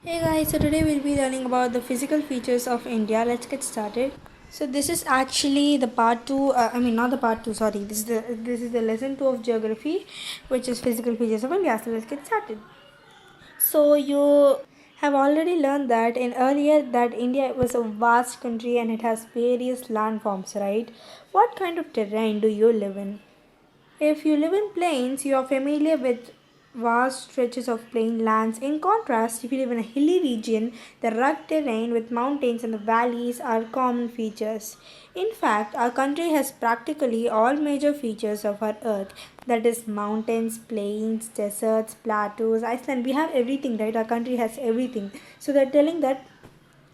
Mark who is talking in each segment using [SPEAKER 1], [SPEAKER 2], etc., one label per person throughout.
[SPEAKER 1] Hey guys, so today we'll be learning about the physical features of India. Let's get started. So this is actually the part 2, not the part 2, sorry. This is the lesson 2 of geography, which is physical features of India. So let's get started. So you have already learned that in earlier that India was a vast country and it has various landforms, right? What kind of terrain do you live in? If you live in plains, you are familiar with vast stretches of plain lands. In contrast, if you live in a hilly region, the rugged terrain with mountains and the valleys are common features. In fact, our country has practically all major features of our earth, that is, mountains, plains, deserts, plateaus, Iceland. We have everything, right? Our country has everything. So they're telling that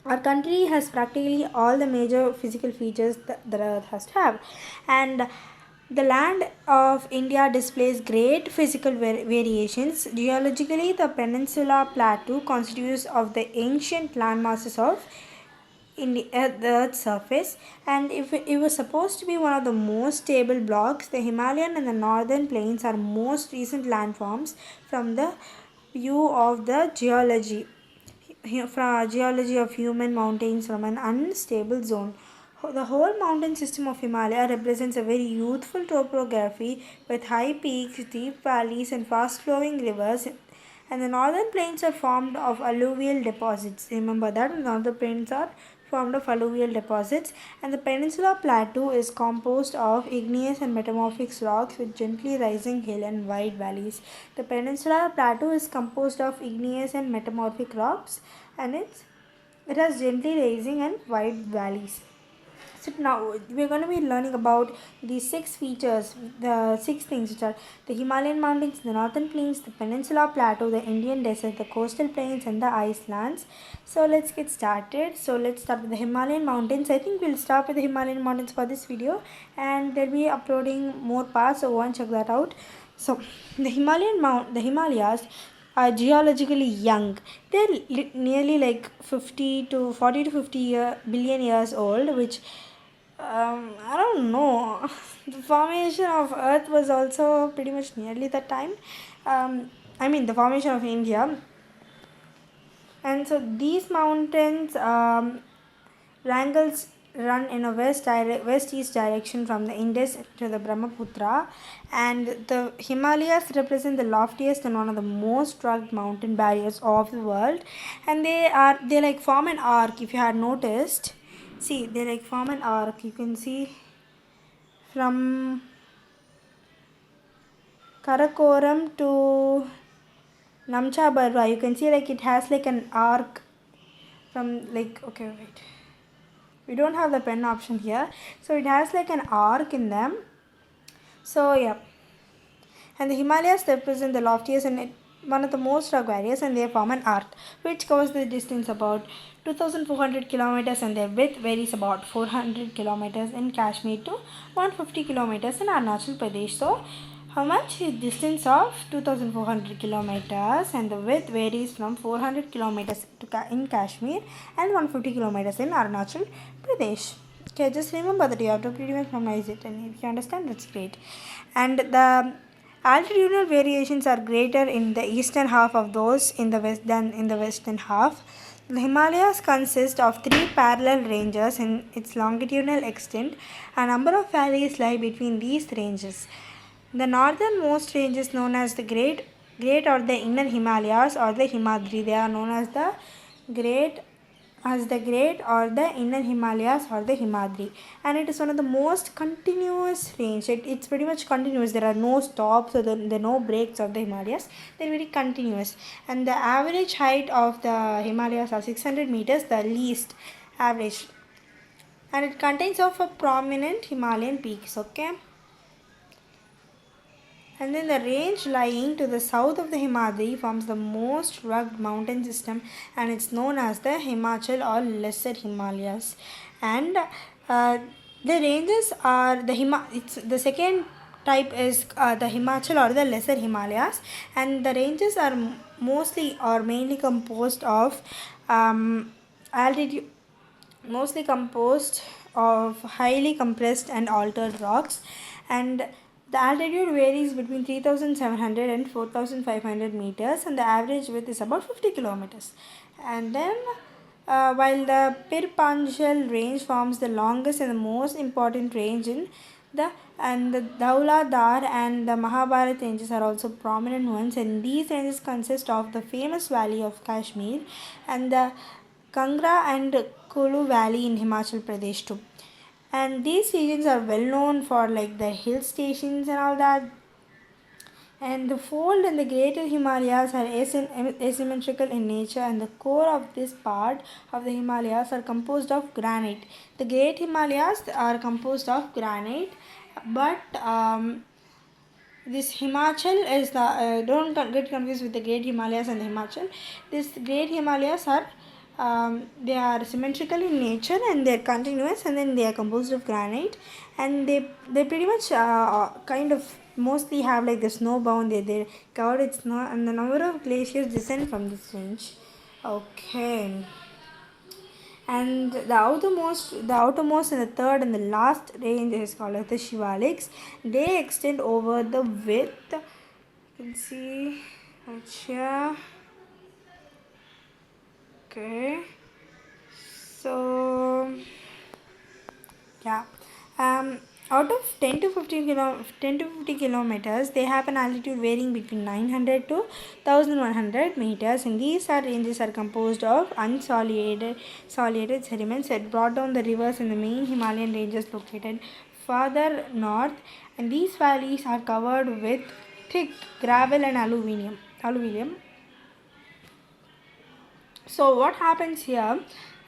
[SPEAKER 1] our country has practically all the major physical features that the earth has to have, and the land of India displays great physical variations. Geologically, the peninsula plateau constitutes of the ancient landmasses of the Earth's surface, and if it was supposed to be one of the most stable blocks, the Himalayan and the northern plains are most recent landforms from the view of the geology of human mountains from an unstable zone. The whole mountain system of Himalaya represents a very youthful topography with high peaks, deep valleys, and fast flowing rivers. And the northern plains are formed of alluvial deposits. Remember that the northern plains are formed of alluvial deposits, and the peninsula plateau is composed of igneous and metamorphic rocks with gently rising hill and wide valleys. The peninsula plateau is composed of igneous and metamorphic rocks, and it has gently rising and wide valleys. So now we're going to be learning about these six features, the six things, which are the Himalayan mountains, the northern plains, the peninsula plateau, the Indian desert, the coastal plains, and the icelands. So let's get started. So let's start with the Himalayan mountains. I think we'll start with the Himalayan mountains for this video, and they'll be uploading more parts, so go and check that out. So the Himalayas are geologically young. They're nearly like 50 to 40 to 50 billion years old, which I don't know. The formation of Earth was also pretty much nearly that time. The formation of India. And so these mountains wrangles run in a west-east direction from the Indus to the Brahmaputra, and the Himalayas represent the loftiest and one of the most rugged mountain barriers of the world, and they like form an arc. If you had noticed, see, they like form an arc. You can see from Karakoram to Namcha, you can see like it has like an arc from like, okay, wait, we don't have the pen option here, so it has like an arc in them. So yeah, and the Himalayas represent the loftiest and one of the most rugged areas, and they form an arc which covers the distance about 2400 kilometers, and their width varies about 400 kilometers in Kashmir to 150 kilometers in Arunachal Pradesh. So how much is distance of 2400 kilometers, and the width varies from 400 kilometers in Kashmir and 150 kilometers in Arunachal Pradesh. Okay, just remember that you have to pretty much memorize it, and if you understand, that's great. And the altitudinal variations are greater in the eastern half of those in the west than in the western half. The Himalayas consist of three parallel ranges in its longitudinal extent. A number of valleys lie between these ranges. The northernmost range is known as the Great or the Inner Himalayas or the Himadri. They are known as the Great or the Inner Himalayas or the Himadri, and it is one of the most continuous range. It's pretty much continuous. There are no stops or there are no breaks of the Himalayas. They're very continuous, and the average height of the Himalayas are 600 meters, the least average, and it contains of a prominent Himalayan peaks. Okay. And then the range lying to the south of the Himadri forms the most rugged mountain system, and it's known as the Himachal or Lesser Himalayas. And the ranges are the second type is the Himachal or the Lesser Himalayas, and the ranges are mostly or mainly composed of altitude mostly composed of highly compressed and altered rocks, and The altitude varies between 3,700 and 4,500 meters, and the average width is about 50 kilometers. And then, while the Pir Panjal range forms the longest and the most important range in the the Dauladar and the Mahabharat ranges are also prominent ones, and these ranges consist of the famous valley of Kashmir and the Kangra and Kulu valley in Himachal Pradesh too. And these regions are well known for like the hill stations and all that. And the fold and the greater Himalayas are asymmetrical in nature, and the core of this part of the Himalayas are composed of granite. The great Himalayas are composed of granite, but this Himachal is the don't get confused with the Great Himalayas and the Himachal. This Great Himalayas are they are symmetrical in nature and they are continuous, and then they are composed of granite, and they pretty much kind of mostly have like the snow bound. They covered with snow, and the number of glaciers descend from this range. Okay. And the outermost and the third and the last range is called as the Shivaliks. They extend over the width. You can see right here. Okay. So yeah. Out of 10 to 50 kilometers, they have an altitude varying between 900 to 1100 meters, and these ranges are composed of solid sediments that brought down the rivers in the main Himalayan ranges located farther north, and these valleys are covered with thick gravel and alluvium. So what happens here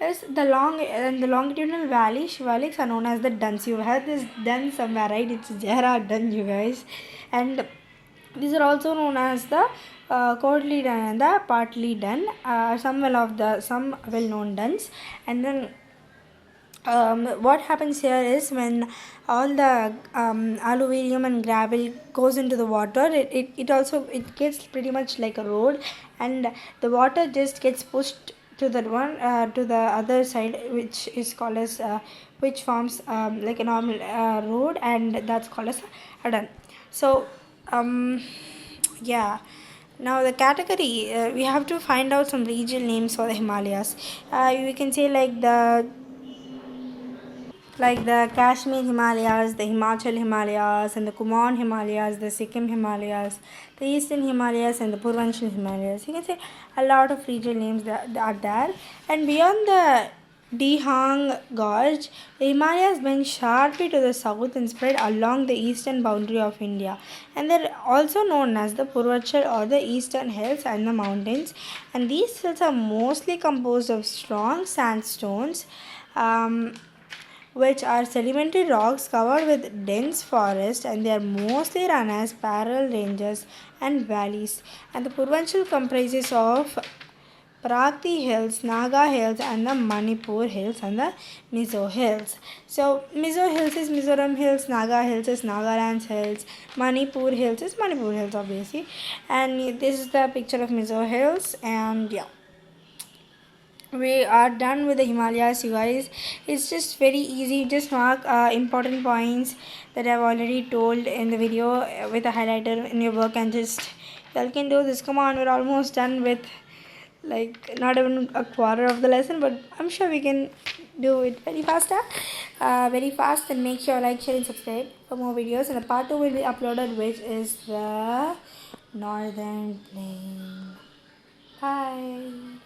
[SPEAKER 1] is the longitudinal valley Shivaliks are known as the duns. You heard this dun somewhere, right? It's Jera dun, you guys. And these are also known as the quarterly dun and the partly dun. Some well-known duns. And then what happens here is when all the alluvium and gravel goes into the water, it gets pretty much like a road, and the water just gets pushed to the to the other side, which is called as which forms like a normal road, and that's called as a dun. So yeah. Now the category, we have to find out some regional names for the Himalayas. We can say like the Kashmir Himalayas, the Himachal Himalayas, and the Kumaon Himalayas, the Sikkim Himalayas, the Eastern Himalayas, and the Purvanchal Himalayas. You can say a lot of regional names that are there. And beyond the Dihang Gorge, the Himalayas bend sharply to the south and spread along the eastern boundary of India. And they're also known as the Purvachal or the Eastern Hills and the mountains. And these hills are mostly composed of strong sandstones. Which are sedimentary rocks covered with dense forest, and they are mostly run as parallel ranges and valleys. And the Purvanchal comprises of Prati Hills, Naga Hills, and the Manipur Hills and the Mizo Hills. So Mizo Hills is Mizoram Hills, Naga Hills is Nagaland Hills, Manipur Hills is Manipur Hills obviously. And this is the picture of Mizo Hills, and yeah, we are done with the Himalayas, you guys. It's just very easy. Just mark important points that I've already told in the video with a highlighter in your book, and just y'all can do this. Come on, we're almost done with like not even a quarter of the lesson, but I'm sure we can do it very fast. And make sure like, share, and subscribe for more videos. And the part 2 will be uploaded, which is the Northern Plain. Bye.